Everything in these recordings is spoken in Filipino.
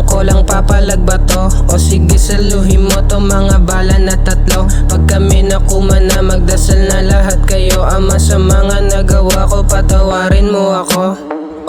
Parang ko lang papalagba to. O sige saluhin mo to mga bala na tatlo. Pag kami nakuman na magdasal na lahat kayo. Ama sa mga nagawa ko, patawarin mo ako.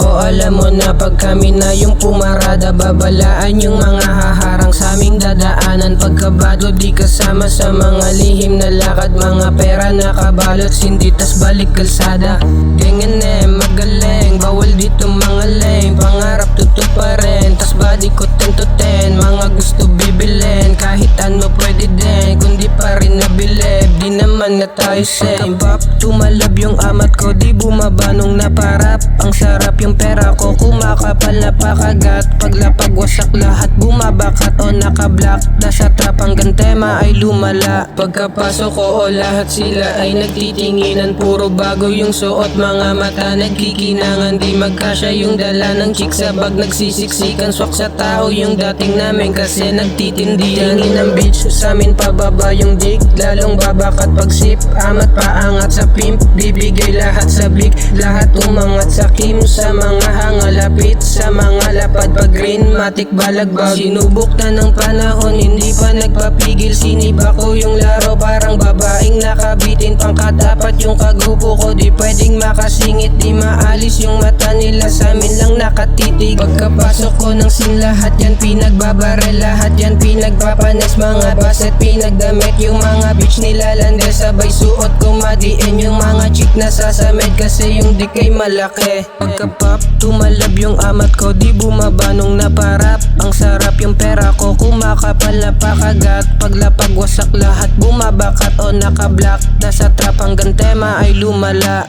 O alam mo na pag kami na yung pumarada, babalaan yung mga haharang sa aming dadaanan. Pagkabado di kasama sa mga lihim na lakad. Mga pera nakabalot, sinditas balik kalsada. Ganyan magaling, bawal dito mga lame. Pangarap tutupad pa rin, tas body ko 10 to 10. Mga gusto bibilin, kahit ano pwede din. Kundi pa rin nabilib, di naman na tayo same. Pagkapap, tumalab yung amat ko, di bumaba nung naparap. Ang sarap yung pera ko, kumakapal na pakagat. Paglapag wasak lahat, bumabakat o nakablock. Nasa trap hanggang tema ay lumala. Pagkapasok ko o lahat sila ay nagtitinginan. Puro bago yung suot, mga mata nagkikinangan. Di magkasya yung dala ng chick sa bag, nagsisiksikan. Swak sa tao yung dating namin kasi nagtitindi. Tingin ng bitch sa amin pababa yung dig. Lalong babakat pag sip, amat paangat sa pimp. Bibigay lahat sa big, lahat umangat sa kim. Sa mga hangalapit, sa mga lapad pag green, matik balagbag. Sinubok na ng panahon, hindi pa nagpapigil. Siniba ko yung laro, parang babaeng nakabitin. Pangkatapat yung kagrupo ko, di pwedeng makasingit. Di maalis yung mata nila, sa amin lang nakatitig. Pagkapasok ko ng sin, lahat yan pinagbabare. Lahat yan pinagpapanes, mga baset pinagdamit. Yung mga bitch nilalande, sabay suot ko madiin. Yung mga chick na sasamed kasi yung dik ay malaki. Pagkapap, tumalab yung amat ko, di bumaba nung naparap. Ang sarap yung pera ko, kumakapal na pakagat. Paglapag wasak lahat, bumabakat o nakablock. Nasa trap hanggang tema ay lumala.